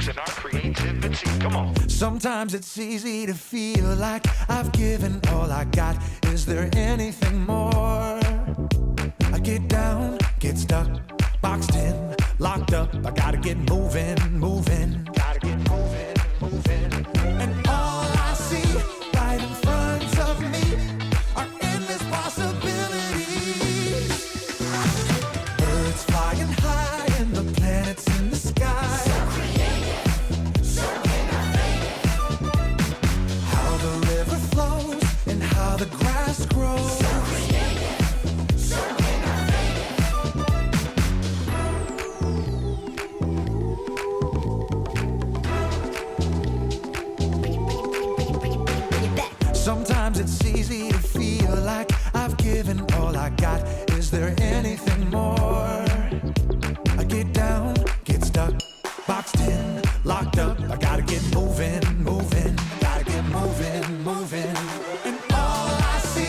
using our creativity. Come on. Sometimes it's easy to feel like I've given all I got. Is there anything more? I get down, get stuck, boxed in, locked up. I gotta get moving, moving. Gotta get moving, moving. And all I see right in front of me are endless possibilities. Birds flying high and the planets in the sky. So creative, so innovative. How the river flows and how the grass grows. So creative, so innovative. Sometimes it's easy to feel like I've given all I got. Is there anything more? I get down, get stuck, boxed in, locked up. I gotta get moving, moving. Gotta get moving, moving. And all I see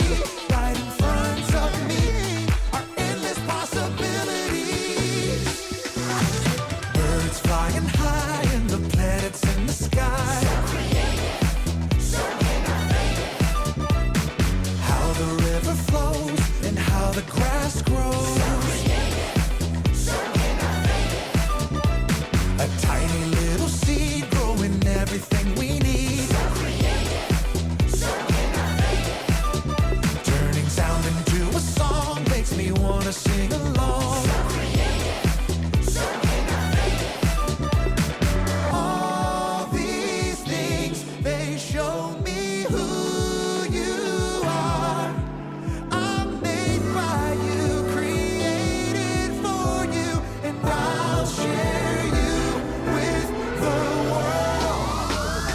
right in front of me are endless possibilities. Birds flying high and the planets in the sky. So creative, so innovative. How the river flows and how the grass grows. So creative, so innovative. A tiny little seed growing everything we need. So creative, so innovative. Turning sound into a song makes me wanna sing along. So creative, so innovative. All these things, they show me who you are. I'm made by you, created for you, and I'll share you with the world.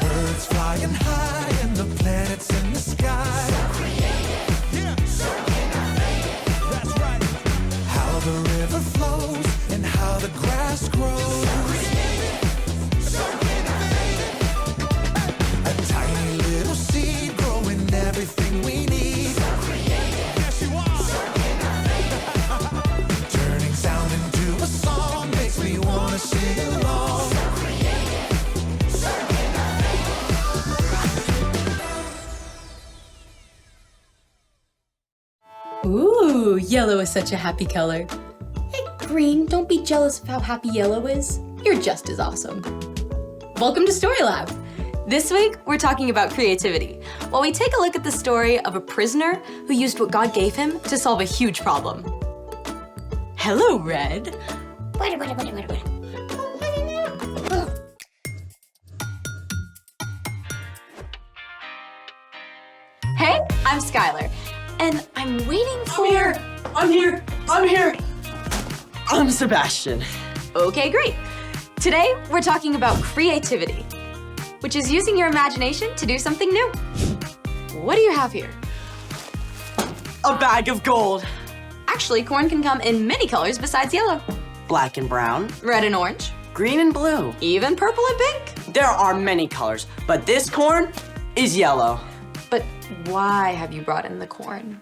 Birds flying high and the planets in the sky. So creative, so innovative. That's right. How the river flows and how the grass grows. So creative, so innovative. A tiny little seed growing everything we need. So creative, yes you are. So innovative. Turning sound into a song makes me wanna sing along. So creative, so innovative. Ooh, yellow is such a happy color. Hey, green, don't be jealous of how happy yellow is. You're just as awesome. Welcome to Story Lab. This week, we're talking about creativity, while we take a look at the story of a prisoner who used what God gave him to solve a huge problem. Hello, Red. Hey, I'm Skylar, and I'm waiting for... I'm here! I'm Sebastian. Okay, great. Today, we're talking about creativity, which is using your imagination to do something new. What do you have here? A bag of gold. Actually, corn can come in many colors besides yellow. Black and brown. Red and orange, Green and blue. even purple and pink. There are many colors, but this corn is yellow. But why have you brought in the corn?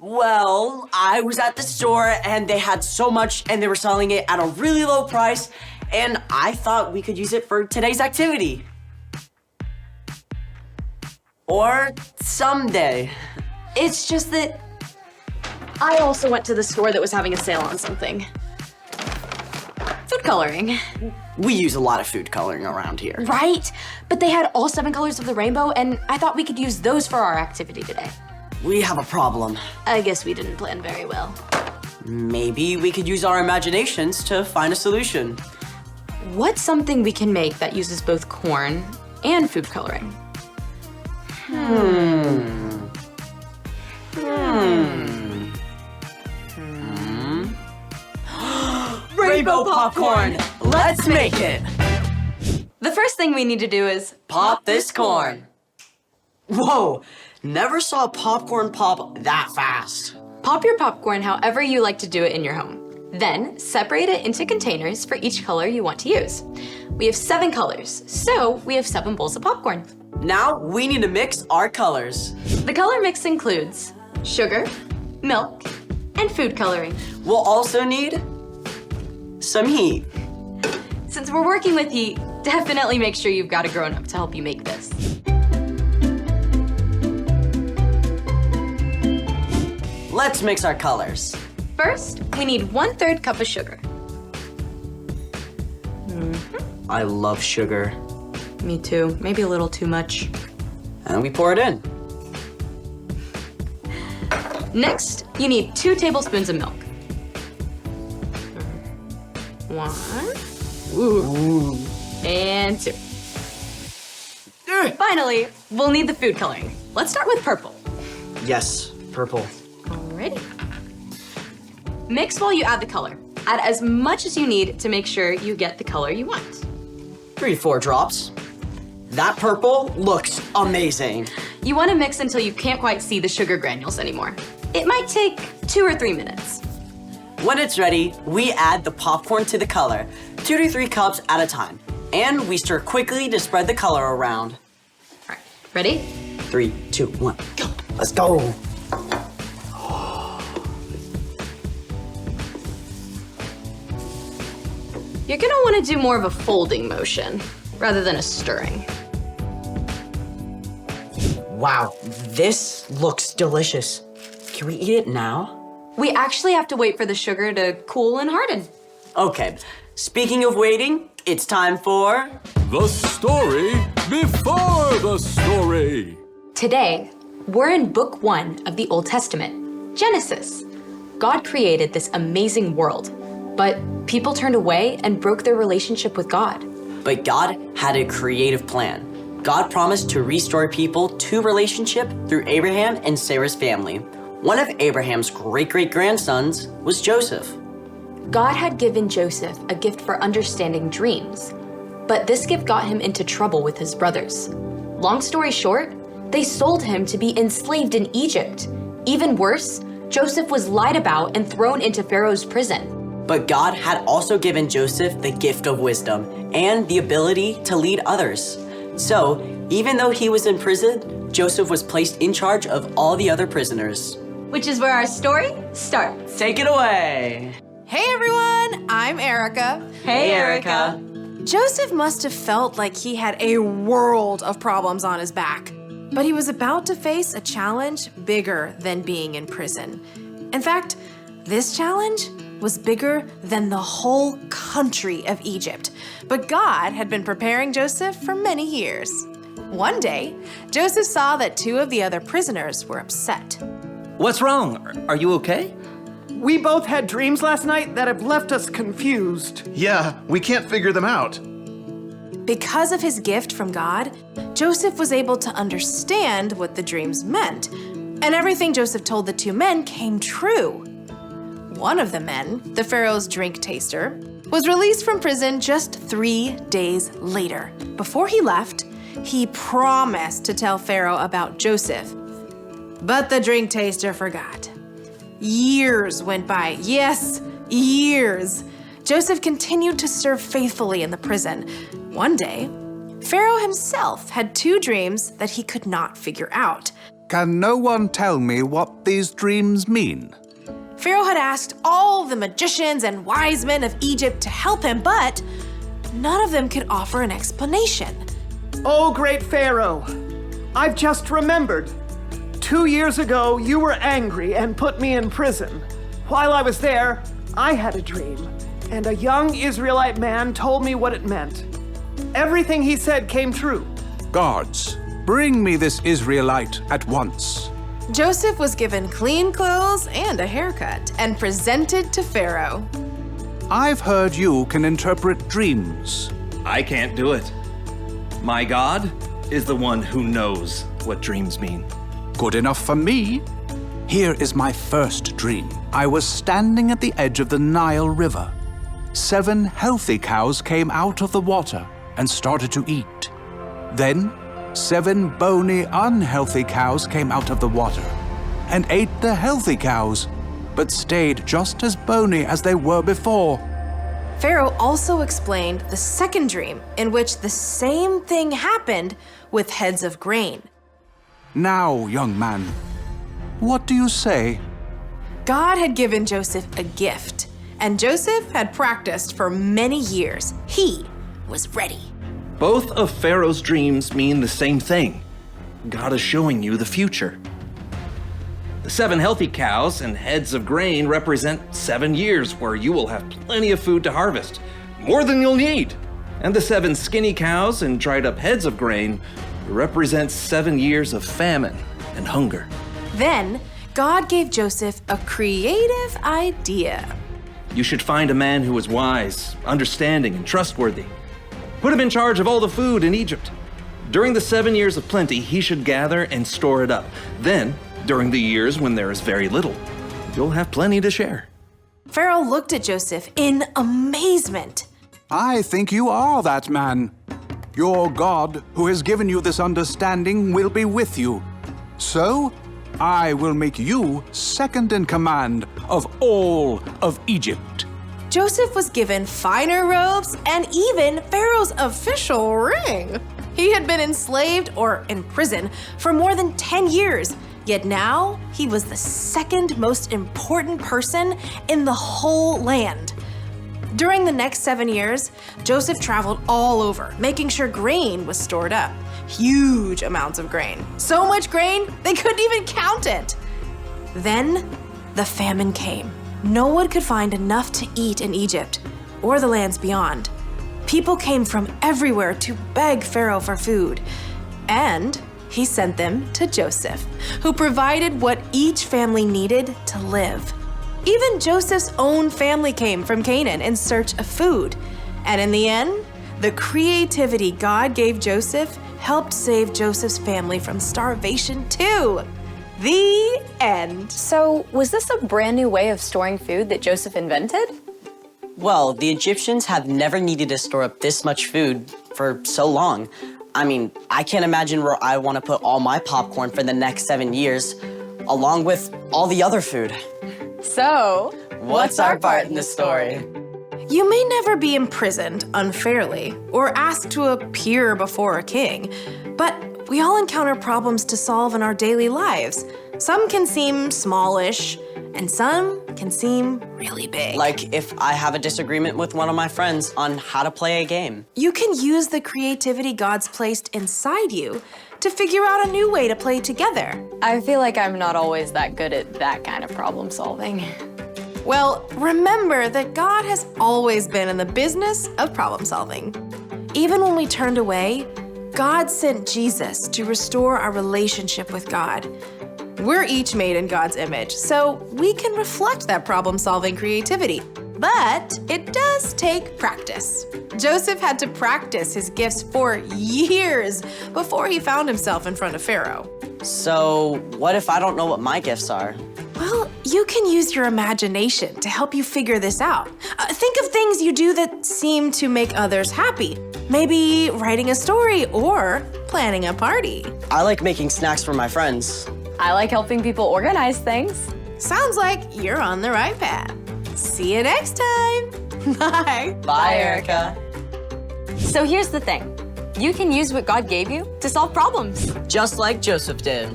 Well, I was at the store and they had so much and they were selling it at a really low price, and I thought we could use it for today's activity. Or someday. It's just that I also went to the store that was having a sale on something. Food coloring. We use a lot of food coloring around here. Right? But they had all 7 colors of the rainbow, and I thought we could use those for our activity today. We have a problem. I guess we didn't plan very well. Maybe we could use our imaginations to find a solution. What's something we can make that uses both corn and food coloring? Rainbow popcorn! Let's make it! The first thing we need to do is Pop this corn. Whoa, never saw popcorn pop that fast. pop your popcorn however you like to do it in your home. Then separate it into containers for each color you want to use. We have 7 colors, so we have 7 bowls of popcorn. Now we need to mix our colors. The color mix includes sugar, milk, and food coloring. We'll also need some heat. Since we're working with heat, definitely make sure you've got a grown-up to help you make this. Let's mix our colors. First, we need 1/3 cup of sugar. I love sugar. Me too, maybe a little too much. And we pour it in. Next, you need 2 tablespoons of milk. 1. Ooh. And 2. Finally, we'll need the food coloring. Let's start with purple. Yes, purple. Alrighty. Mix while you add the color. Add as much as you need to make sure you get the color you want. 3 to 4 drops. That purple looks amazing. You want to mix until you can't quite see the sugar granules anymore. It might take 2 or 3 minutes. When it's ready, we add the popcorn to the color, 2 to 3 cups at a time. And we stir quickly to spread the color around. All right, ready? 3, 2, 1, go. Let's go. You're gonna want to do more of a folding motion rather than a stirring. Wow, this looks delicious. Can we eat it now? We actually have to wait for the sugar to cool and harden. Okay, speaking of waiting, it's time for... The story before the story. Today, we're in book 1 of the Old Testament, Genesis. God created this amazing world, but people turned away and broke their relationship with God. But God had a creative plan. God promised to restore people to relationship through Abraham and Sarah's family. One of Abraham's great-great-grandsons was Joseph. God had given Joseph a gift for understanding dreams, but this gift got him into trouble with his brothers. Long story short, they sold him to be enslaved in Egypt. Even worse, Joseph was lied about and thrown into Pharaoh's prison. But God had also given Joseph the gift of wisdom and the ability to lead others. So, even though he was in prison, Joseph was placed in charge of all the other prisoners. Which is where our story starts. Take it away. Hey everyone, I'm Erica. Hey, Erica. Joseph must have felt like he had a world of problems on his back, but he was about to face a challenge bigger than being in prison. In fact, this challenge was bigger than the whole country of Egypt, but God had been preparing Joseph for many years. One day, Joseph saw that 2 of the other prisoners were upset. What's wrong? Are you okay? We both had dreams last night that have left us confused. Yeah, we can't figure them out. Because of his gift from God, Joseph was able to understand what the dreams meant, and everything Joseph told the 2 men came true. One of the men, the Pharaoh's drink taster, was released from prison just 3 days later. Before he left, he promised to tell Pharaoh about Joseph. But the drink taster forgot. Years went by. Yes, years. Joseph continued to serve faithfully in the prison. One day, Pharaoh himself had 2 dreams that he could not figure out. Can no one tell me what these dreams mean? Pharaoh had asked all the magicians and wise men of Egypt to help him, but none of them could offer an explanation. Oh, great Pharaoh, I've just remembered. 2 years ago, you were angry and put me in prison. While I was there, I had a dream, and a young Israelite man told me what it meant. Everything he said came true. Guards, bring me this Israelite at once. Joseph was given clean clothes and a haircut and presented to Pharaoh. I've heard you can interpret dreams. I can't do it. My God is the one who knows what dreams mean. Good enough for me. Here is my first dream. I was standing at the edge of the Nile River. 7 healthy cows came out of the water and started to eat. Then 7 bony, unhealthy cows came out of the water and ate the healthy cows, but stayed just as bony as they were before. Pharaoh also explained the second dream, in which the same thing happened with heads of grain. Now, young man, what do you say? God had given Joseph a gift, And Joseph had practiced for many years. He was ready. Both of Pharaoh's dreams mean the same thing. God is showing you the future. The 7 healthy cows and heads of grain represent 7 years where you will have plenty of food to harvest, more than you'll need. And the 7 skinny cows and dried up heads of grain represent 7 years of famine and hunger. Then, God gave Joseph a creative idea. You should find a man who is wise, understanding, and trustworthy. Put him in charge of all the food in Egypt. During the 7 years of plenty, he should gather and store it up. Then, during the years when there is very little, you'll have plenty to share. Pharaoh looked at Joseph in amazement. I think you are that man. Your God, who has given you this understanding, will be with you. So, I will make you second in command of all of Egypt. Joseph was given finer robes and even Pharaoh's official ring. He had been enslaved or in prison for more than 10 years, yet now he was the second most important person in the whole land. During the next 7 years, Joseph traveled all over, making sure grain was stored up. Huge amounts of grain. So much grain, they couldn't even count it. Then, the famine came. No one could find enough to eat in Egypt or the lands beyond. People came from everywhere to beg Pharaoh for food. And he sent them to Joseph, who provided what each family needed to live. Even Joseph's own family came from Canaan in search of food. And in the end, the creativity God gave Joseph helped save Joseph's family from starvation too. The end. So, was this a brand new way of storing food that Joseph invented? Well, the Egyptians have never needed to store up this much food for so long. I mean, I can't imagine where I want to put all my popcorn for the next 7 years, along with all the other food. So, What's our part in the story? You may never be imprisoned unfairly or asked to appear before a king, but we all encounter problems to solve in our daily lives. Some can seem smallish, and some can seem really big. Like if I have a disagreement with one of my friends on how to play a game. You can use the creativity God's placed inside you to figure out a new way to play together. I feel like I'm not always that good at that kind of problem solving. Well, remember that God has always been in the business of problem solving. Even when we turned away, God sent Jesus to restore our relationship with God. We're each made in God's image, so we can reflect that problem-solving creativity. But it does take practice. Joseph had to practice his gifts for years before he found himself in front of Pharaoh. So what if I don't know what my gifts are? Well, you can use your imagination to help you figure this out. Think of things you do that seem to make others happy. Maybe writing a story or planning a party. I like making snacks for my friends. I like helping people organize things. Sounds like you're on the right path. See you next time. Bye. Bye, Erica. So here's the thing. You can use what God gave you to solve problems. Just like Joseph did.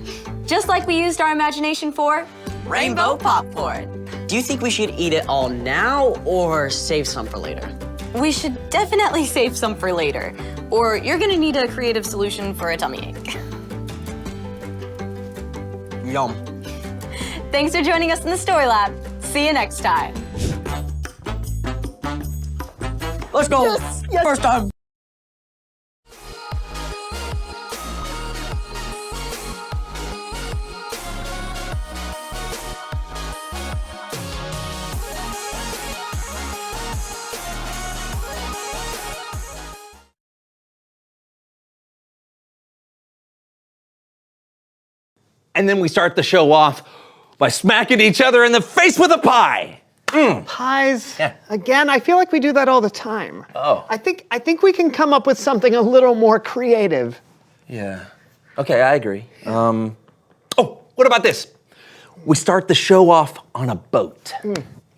Just like we used our imagination for Rainbow popcorn. Do you think we should eat it all now or save some for later? We should definitely save some for later, or you're gonna need a creative solution for a tummy ache. Yum. Thanks for joining us in the Story Lab. See you next time. Let's go. Yes. First time. And then we start the show off by smacking each other in the face with a pie. Pies? Yeah. Again, I feel like we do that all the time. Oh. I think we can come up with something a little more creative. Yeah. Okay, I agree. Oh, what about this? We start the show off on a boat.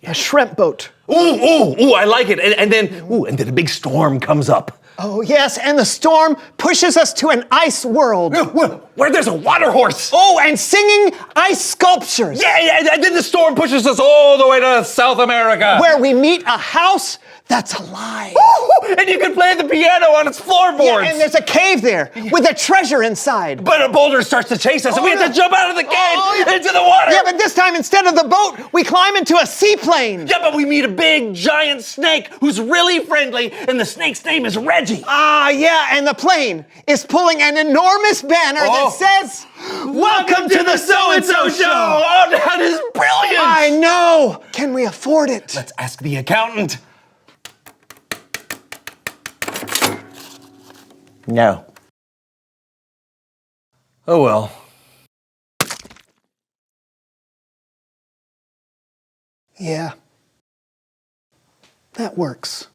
A shrimp boat. Ooh, I like it. And then a big storm comes up. Oh, yes, and the storm pushes us to an ice world. Where there's a water horse. Oh, and singing ice sculptures. Yeah, and then the storm pushes us all the way to South America. Where we meet a house that's alive. And you can play the piano on its floorboards. Yeah, and there's a cave there with a treasure inside. But a boulder starts to chase us, and we have to jump out of the cave into the water. Yeah, but this time, instead of the boat, we climb into a seaplane. Yeah, but we meet a big, giant snake who's really friendly, and the snake's name is Reggie. Ah, yeah, and the plane is pulling an enormous banner that says, "Welcome to the So-and-so Show." Oh, that is brilliant. I know. Can we afford it? Let's ask the accountant. No. Oh well. Yeah. That works.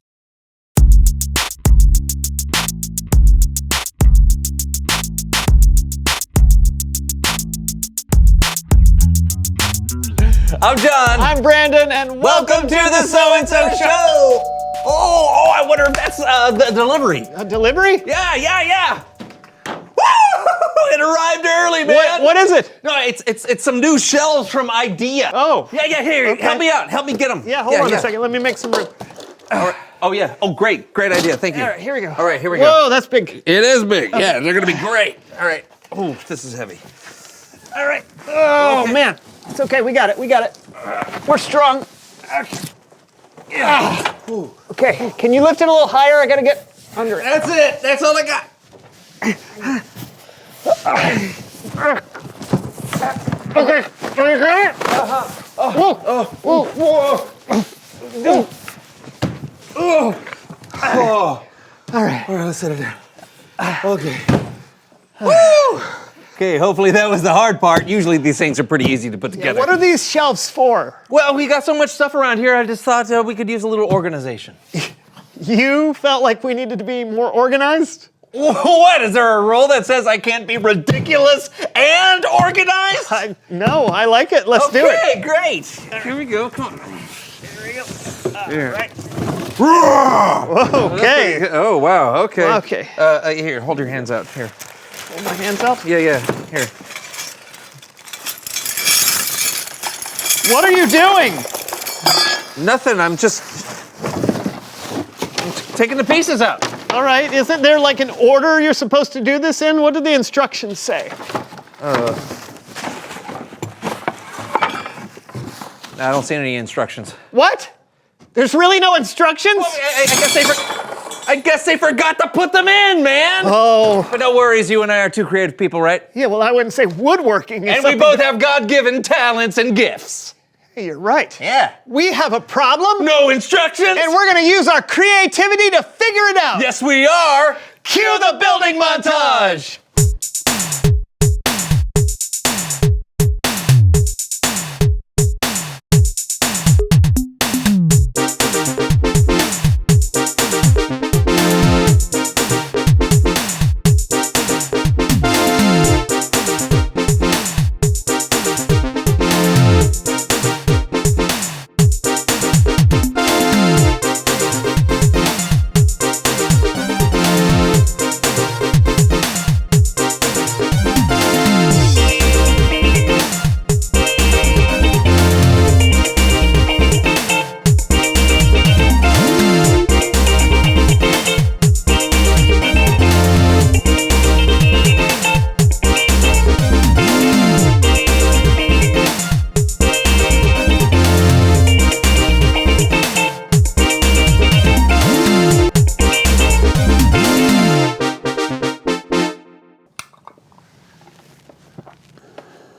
I'm John. I'm Brandon, and Welcome to the So-and-so Show. Oh, I wonder if that's the delivery. A delivery? Yeah. Woo! It arrived early, man. What is it? No, it's some new shelves from IDEA. Oh. Yeah, here. Okay. Help me out. Help me get them. Yeah, hold on a second. Let me make some room. All right. Oh, yeah. Oh, great idea. Thank you. All right, here we go. All right, here we go. Whoa, that's big. It is big. Yeah, they're going to be great. All right. Oh, this is heavy. All right. Oh, Okay. man. It's okay. We got it. We're strong. Yeah. Okay. Can you lift it a little higher? I got to get under it. That's it. That's all I got. Okay. Can you get it? All right. All right, let's set it down. Okay. Woo! Okay, hopefully that was the hard part. Usually these things are pretty easy to put together. What are these shelves for? Well, we got so much stuff around here, I just thought we could use a little organization. You felt like we needed to be more organized? What? Is there a rule that says I can't be ridiculous and organized? No, I like it. Let's do it. Okay, great. Here we go. Come on. Here we go. Right. Whoa, okay. Oh, wow. Okay. Okay. Here, hold your hands out. Here. Hold my hands up. Yeah. Here. What are you doing? Nothing. I'm taking the pieces out. All right. Isn't there like an order you're supposed to do this in? What do the instructions say? I don't see any instructions. What? There's really no instructions? Well, I guess they forgot to put them in, man. Oh. But no worries, you and I are two creative people, right? Yeah, well, I wouldn't say woodworking. And we both have God-given talents and gifts. Hey, you're right. Yeah. We have a problem. No instructions. And we're going to use our creativity to figure it out. Yes, we are. Cue the building montage.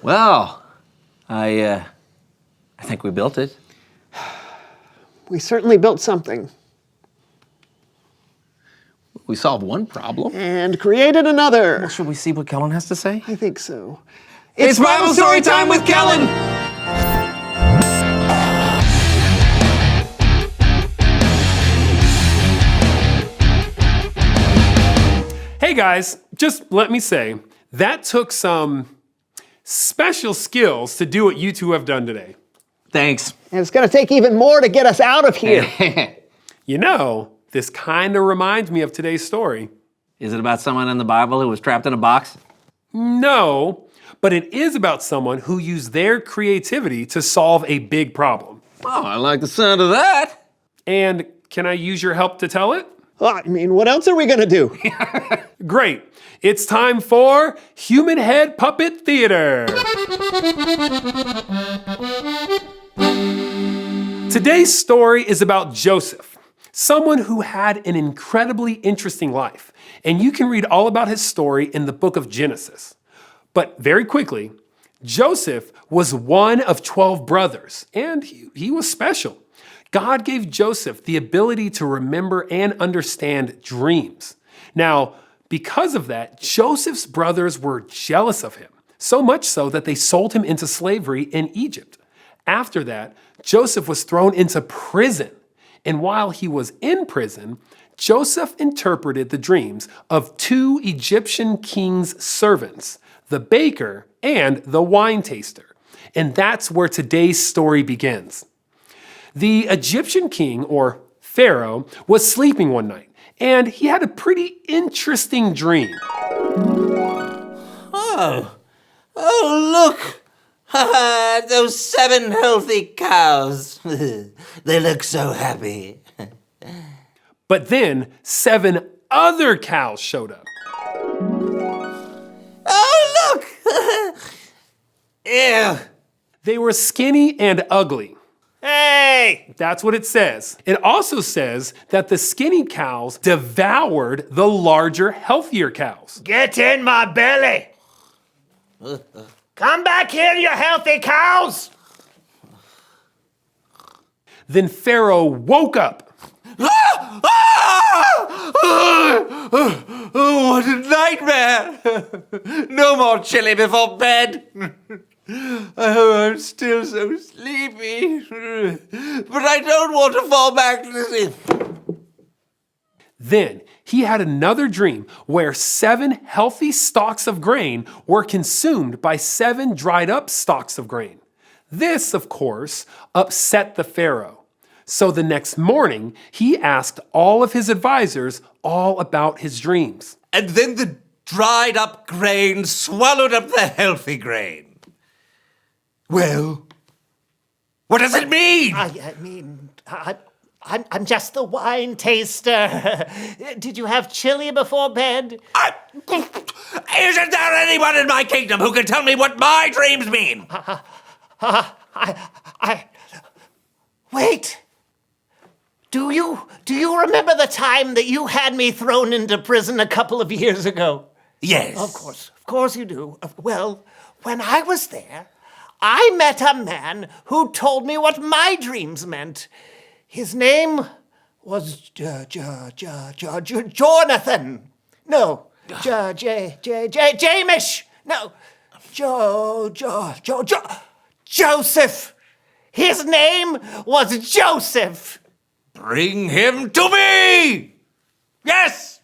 Well, I think we built it. We certainly built something. We solved one problem. And created another. Well, should we see what Kellen has to say? I think so. It's Bible Story Time with Kellen! Hey guys, just let me say, that took some special skills to do what you two have done today. Thanks. And it's going to take even more to get us out of here. You know, this kind of reminds me of today's story. Is it about someone in the Bible who was trapped in a box? No, but it is about someone who used their creativity to solve a big problem. Oh, I like the sound of that. And can I use your help to tell it? I mean, what else are we gonna do? Great. It's time for Human Head Puppet Theater. Today's story is about Joseph, someone who had an incredibly interesting life. And you can read all about his story in the book of Genesis. But very quickly, Joseph was one of 12 brothers, and he was special. God gave Joseph the ability to remember and understand dreams. Now, because of that, Joseph's brothers were jealous of him, so much so that they sold him into slavery in Egypt. After that, Joseph was thrown into prison. And while he was in prison, Joseph interpreted the dreams of 2 Egyptian kings' servants, the baker and the wine taster. And that's where today's story begins. The Egyptian king, or Pharaoh, was sleeping one night, and he had a pretty interesting dream. Oh, look! Those 7 healthy cows. They look so happy. But then 7 other cows showed up. Oh, look! Ew. They were skinny and ugly. Hey! That's what it says. It also says that the skinny cows devoured the larger, healthier cows. Get in my belly! Come back here, you healthy cows! Then Pharaoh woke up. Oh, what a nightmare! No more chili before bed. Oh, I'm still so sleepy. But I don't want to fall back to sleep. Then he had another dream where 7 healthy stalks of grain were consumed by 7 dried up stalks of grain. This, of course, upset the Pharaoh. So the next morning, he asked all of his advisors all about his dreams. And then the dried up grain swallowed up the healthy grain. Well, what does it mean? I'm just the wine taster. Did you have chili before bed? Isn't there anyone in my kingdom who can tell me what my dreams mean? Wait. Do you remember the time that you had me thrown into prison a couple of years ago? Yes. Of course you do. Well, when I was there, I met a man who told me what my dreams meant. His name was Jonathan. No, Jamish. No, Joseph. His name was Joseph. Bring him to me! Yes!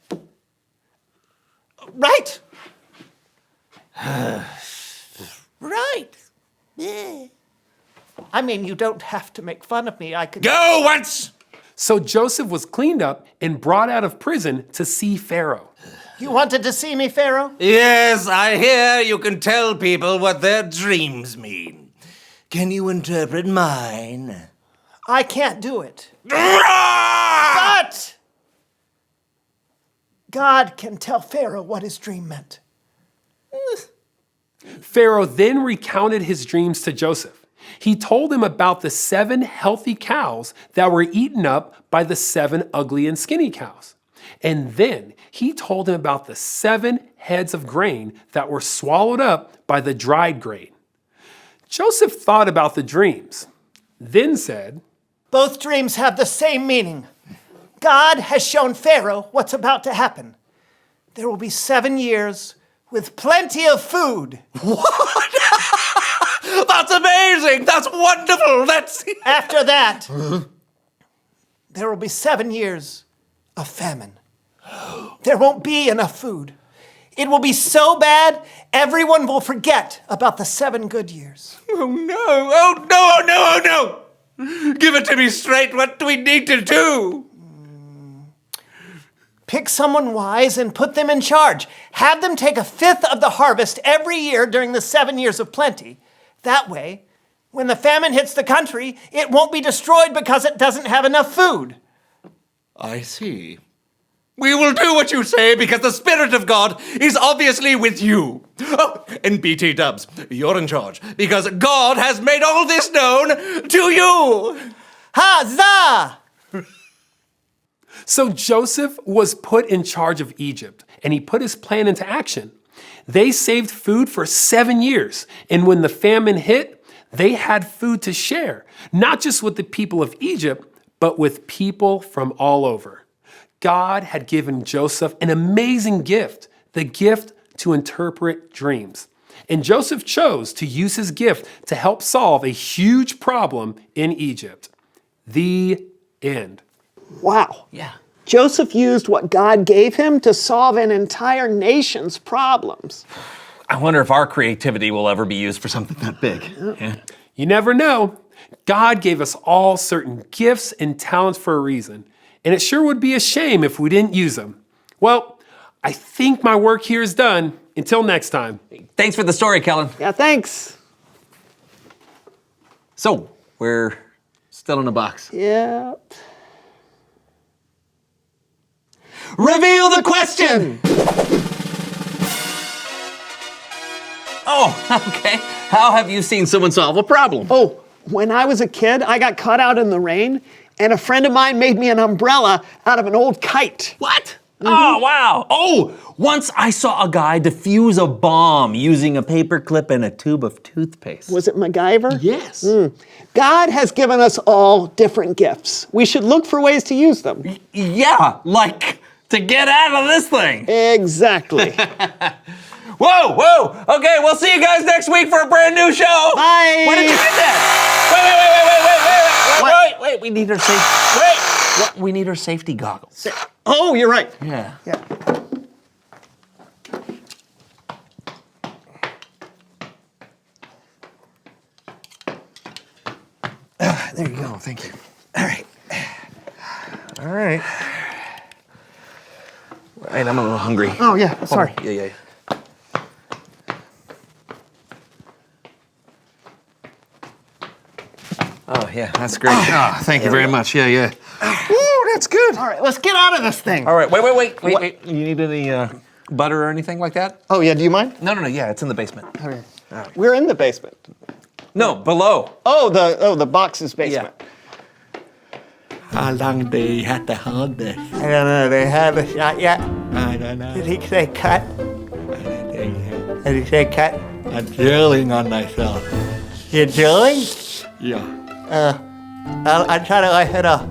Right. Right. Yeah. I mean, you don't have to make fun of me. I could go once. So Joseph was cleaned up and brought out of prison to see Pharaoh. You wanted to see me, Pharaoh? Yes, I hear you can tell people what their dreams mean. Can you interpret mine? I can't do it. But God can tell Pharaoh what his dream meant. Pharaoh then recounted his dreams to Joseph. He told him about the 7 healthy cows that were eaten up by the 7 ugly and skinny cows. And then he told him about the 7 heads of grain that were swallowed up by the dried grain. Joseph thought about the dreams, then said, both dreams have the same meaning. God has shown Pharaoh what's about to happen. There will be 7 years with plenty of food. What? That's amazing! That's wonderful! After that, there will be 7 years of famine. There won't be enough food. It will be so bad, everyone will forget about the 7 good years. Oh no, oh no, oh no, oh no! Give it to me straight. What do we need to do? Pick someone wise and put them in charge. Have them take 1/5 of the harvest every year during the 7 years of plenty. That way, when the famine hits the country, it won't be destroyed because it doesn't have enough food. I see. We will do what you say because the Spirit of God is obviously with you. Oh, and BT Dubs, you're in charge because God has made all this known to you. Huzzah! So Joseph was put in charge of Egypt, and he put his plan into action. They saved food for 7 years, and when the famine hit, they had food to share, not just with the people of Egypt, but with people from all over. God had given Joseph an amazing gift, the gift to interpret dreams. And Joseph chose to use his gift to help solve a huge problem in Egypt. The end. Wow. Yeah. Joseph used what God gave him to solve an entire nation's problems. I wonder if our creativity will ever be used for something that big. Yeah. You never know. God gave us all certain gifts and talents for a reason, and it sure would be a shame if we didn't use them. Well, I think my work here is done. Until next time. Thanks for the story, Kellen. Yeah, thanks. So, we're still in a box. Yeah. Reveal the question! Oh, okay. How have you seen someone solve a problem? Oh, when I was a kid, I got caught out in the rain, and a friend of mine made me an umbrella out of an old kite. What? Oh, wow. Oh, once I saw a guy defuse a bomb using a paper clip and a tube of toothpaste. Was it MacGyver? Yes. God has given us all different gifts. We should look for ways to use them. Yeah, like to get out of this thing. Exactly. Whoa, whoa. Okay, we'll see you guys next week for a brand new show. Bye. Where did you get that? Wait. We need our we need our safety goggles. Oh, you're right. Yeah. There you go. Thank you. All right. Right, I'm a little hungry. Oh, yeah. Sorry. Yeah. Oh, yeah, that's great. Thank you very much. Yeah. Ooh, that's good. All right, let's get out of this thing. All right, wait. You need any butter or anything like that? Oh, yeah. Do you mind? No. Yeah, it's in the basement. Okay. We're in the basement. No, below. The box's basement. Yeah. How long they had to hold this? I don't know. They haven't shot yet. I don't know. Did he say cut? Did he say cut? I'm drilling on myself. You're drilling? Yeah. I'll try to light it up.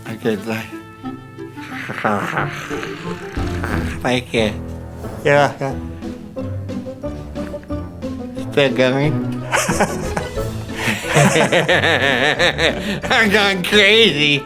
Okay, thank you. Yeah. Still going? I'm going crazy.